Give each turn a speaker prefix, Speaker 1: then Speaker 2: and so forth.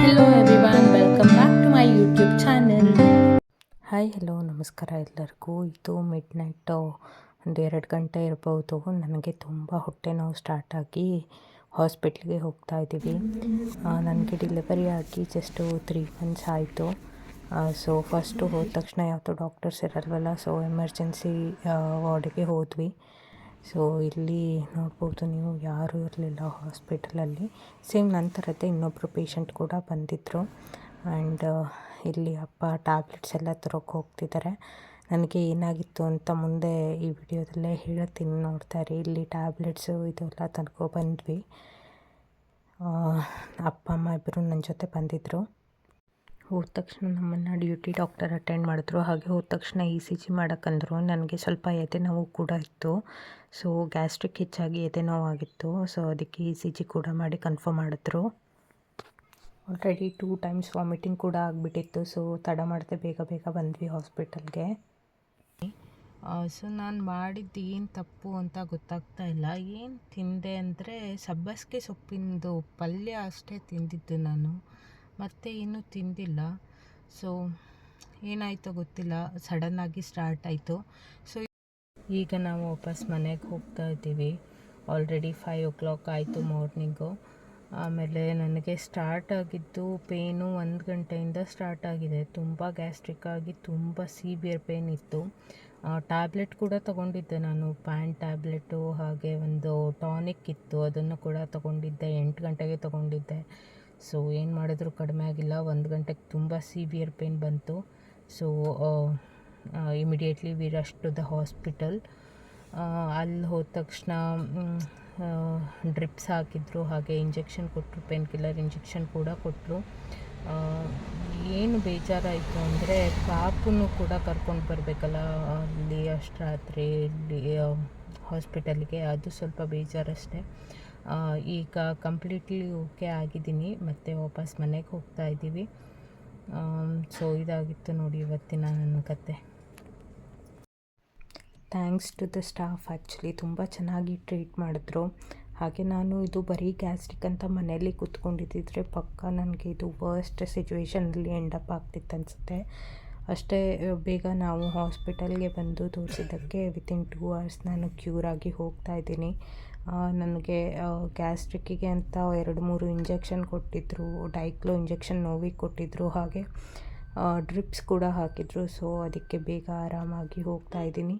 Speaker 1: Hello everyone, welcome back to my YouTube channel.
Speaker 2: Hi hello ನಮಸ್ಕಾರ ಎಲ್ಲರಿಗೂ. ಇದು mid night ಒಂದು 2 ಗಂಟೆ ಇರ್ಬೋದು. ನನಗೆ ತುಂಬ ಹೊಟ್ಟೆ ನೋವು ಸ್ಟಾರ್ಟಾಗಿ ಹಾಸ್ಪಿಟ್ಲಿಗೆ ಹೋಗ್ತಾ ಇದ್ದೀವಿ. ನನಗೆ ಡೆಲಿವರಿ ಆಗಿ ಜಸ್ಟು 3 ಮಂತ್ಸ್ ಆಯಿತು. ಸೊ ಫಸ್ಟು ಹೋದ ತಕ್ಷಣ ಯಾವುದೋ ಡಾಕ್ಟರ್ಸ್ ಇರಲ್ವಲ್ಲ, ಸೊ ಎಮರ್ಜೆನ್ಸಿ ವಾರ್ಡಿಗೆ ಹೋದ್ವಿ. ಸೊ ಇಲ್ಲಿ ನೋಡ್ಬೋದು ನೀವು, ಯಾರೂ ಇರಲಿಲ್ಲ ಹಾಸ್ಪಿಟಲಲ್ಲಿ. ಸೇಮ್ ನಂತರದ್ದೇ ಇನ್ನೊಬ್ಬರು ಪೇಷಂಟ್ ಕೂಡ ಬಂದಿದ್ದರು. ಆ್ಯಂಡ್ ಇಲ್ಲಿ ಅಪ್ಪ ಟ್ಯಾಬ್ಲೆಟ್ಸ್ ಎಲ್ಲ ತರೋಕ್ಕೆ ಹೋಗ್ತಿದ್ದಾರೆ. ನನಗೆ ಏನಾಗಿತ್ತು ಅಂತ ಮುಂದೆ ಈ ವಿಡಿಯೋದಲ್ಲೇ ಹೇಳ್ತೀನಿ, ನೋಡ್ತಾ ಇರಿ. ಇಲ್ಲಿ ಟ್ಯಾಬ್ಲೆಟ್ಸು ಇದೆಲ್ಲ ತನ್ಕೊ ಬಂದ್ವಿ. ಅಪ್ಪ ಅಮ್ಮ ಇಬ್ಬರು ನನ್ನ ಜೊತೆ ಬಂದಿದ್ದರು. ಹೋದ ತಕ್ಷಣ ನಮ್ಮನ್ನು ಡ್ಯೂಟಿ ಡಾಕ್ಟರ್ ಅಟೆಂಡ್ ಮಾಡಿದ್ರು. ಹಾಗೆ ಹೋದ ತಕ್ಷಣ ECG ಮಾಡೋಕ್ಕಂದ್ರು. ನನಗೆ ಸ್ವಲ್ಪ ಎದೆ ನೋವು ಕೂಡ ಇತ್ತು. ಸೊ ಗ್ಯಾಸ್ಟ್ರಿಕ್ ಹೆಚ್ಚಾಗಿ ಎದೆ ನೋವಾಗಿತ್ತು. ಸೊ ಅದಕ್ಕೆ ECG ಕೂಡ ಮಾಡಿ ಕನ್ಫರ್ಮ್ ಮಾಡಿದ್ರು. ಆಲ್ರೆಡಿ 2 ಟೈಮ್ಸ್ ವಾಮಿಟಿಂಗ್ ಕೂಡ ಆಗಿಬಿಟ್ಟಿತ್ತು. ಸೊ ತಡ ಮಾಡದೆ ಬೇಗ ಬಂದ್ವಿ ಹಾಸ್ಪಿಟಲ್ಗೆ. ಸೊ ನಾನು ಮಾಡಿದ್ದು ಏನು ತಪ್ಪು ಅಂತ ಗೊತ್ತಾಗ್ತಾ ಇಲ್ಲ. ಏನು ತಿಂದೆ ಅಂದರೆ ಸಬ್ಬಸಿಗೆ ಸೊಪ್ಪಿಂದು ಪಲ್ಯ ಅಷ್ಟೇ ತಿಂದಿದ್ದು ನಾನು, ಮತ್ತು ಏನೂ ತಿಂದಿಲ್ಲ. ಸೊ ಏನಾಯಿತೋ ಗೊತ್ತಿಲ್ಲ, ಸಡನ್ನಾಗಿ ಸ್ಟಾರ್ಟ್ ಆಯಿತು. ಸೊ ಈಗ ನಾವು ವಾಪಸ್ ಮನೆಗೆ ಹೋಗ್ತಾ ಇದ್ದೀವಿ. ಆಲ್ರೆಡಿ 5 o'clock ಆಯಿತು ಮಾರ್ನಿಂಗು. ಆಮೇಲೆ ನನಗೆ ಸ್ಟಾರ್ಟ್ ಆಗಿದ್ದು ಪೇನು 1 ಗಂಟೆಯಿಂದ ಸ್ಟಾರ್ಟ್ ಆಗಿದೆ. ತುಂಬ ಗ್ಯಾಸ್ಟ್ರಿಕ್ ಆಗಿ ತುಂಬ ಸಿವಿಯರ್ ಪೇನ್ ಇತ್ತು. ಟ್ಯಾಬ್ಲೆಟ್ ಕೂಡ ತೊಗೊಂಡಿದ್ದೆ ನಾನು, ಪ್ಯಾನ್ ಟ್ಯಾಬ್ಲೆಟು, ಹಾಗೆ ಒಂದು ಟಾನಿಕ್ ಇತ್ತು, ಅದನ್ನು ಕೂಡ ತೊಗೊಂಡಿದ್ದೆ. 8 ಗಂಟೆಗೆ ತೊಗೊಂಡಿದ್ದೆ. ಸೊ ಏನು ಮಾಡಿದ್ರು ಕಡಿಮೆ ಆಗಿಲ್ಲ. 1 ಗಂಟೆಗೆ ತುಂಬ ಸಿವಿಯರ್ ಪೇನ್ ಬಂತು. So immediately we rush to the hospital. ಅಲ್ಲಿ ಹೋದ ತಕ್ಷಣ ಡ್ರಿಪ್ಸ್ ಹಾಕಿದ್ರು, ಹಾಗೆ ಇಂಜೆಕ್ಷನ್ ಕೊಟ್ಟರು, ಪೇನ್ ಕಿಲ್ಲರ್ ಇಂಜೆಕ್ಷನ್ ಕೂಡ ಕೊಟ್ಟರು. ಏನು ಬೇಜಾರಾಯಿತು ಅಂದರೆ ಪಾಪುನು ಕೂಡ ಕರ್ಕೊಂಡು ಬರಬೇಕಲ್ಲ ಅಲ್ಲಿ ಅಷ್ಟು ರಾತ್ರಿ ಇಲ್ಲಿ ಹಾಸ್ಪಿಟಲ್ಗೆ, ಅದು ಸ್ವಲ್ಪ ಬೇಜಾರಷ್ಟೇ. ಈಗ ಕಂಪ್ಲೀಟ್ಲಿ ಓಕೆ ಆಗಿದ್ದೀನಿ, ಮತ್ತು ವಾಪಸ್ ಮನೆಗೆ ಹೋಗ್ತಾ ಇದ್ದೀವಿ. ಸೊ ಇದಾಗಿತ್ತು ನೋಡಿ ಇವತ್ತಿನ ನನ್ನ ಕತೆ. Thanks to the staff, actually ತುಂಬ ಚೆನ್ನಾಗಿ ಟ್ರೀಟ್ ಮಾಡಿದ್ರು. ಹಾಗೆ ನಾನು ಇದು ಬರೀ ಗ್ಯಾಸ್ಟ್ರಿಕ್ ಅಂತ ಮನೆಯಲ್ಲಿ ಕೂತ್ಕೊಂಡಿದ್ದಿದ್ರೆ ಪಕ್ಕ ನನಗೆ ಇದು ವರ್ಸ್ಟ್ ಸಿಚುವೇಷನಲ್ಲಿ ಎಂಡಪ್ ಆಗ್ತಿತ್ತು ಅನಿಸುತ್ತೆ. ಅಷ್ಟೇ ಬೇಗ ನಾವು ಹಾಸ್ಪಿಟಲ್ಗೆ ಬಂದು ತೋರಿಸಿದ್ದಕ್ಕೆ ವಿತಿನ್ 2 hours ನಾನು ಕ್ಯೂರ್ ಆಗಿ ಹೋಗ್ತಾ ಇದ್ದೀನಿ. ನನಗೆ ಗ್ಯಾಸ್ಟ್ರಿಕ್ಕಿಗೆ ಅಂತ 2-3 ಇಂಜೆಕ್ಷನ್ ಕೊಟ್ಟಿದ್ದರು. ಡೈಕ್ಲೋ ಇಂಜೆಕ್ಷನ್ ನೋವಿಗೆ ಕೊಟ್ಟಿದ್ದರು, ಹಾಗೆ ಡ್ರಿಪ್ಸ್ ಕೂಡ ಹಾಕಿದರು. ಸೊ ಅದಕ್ಕೆ ಬೇಗ ಆರಾಮಾಗಿ ಹೋಗ್ತಾ ಇದ್ದೀನಿ.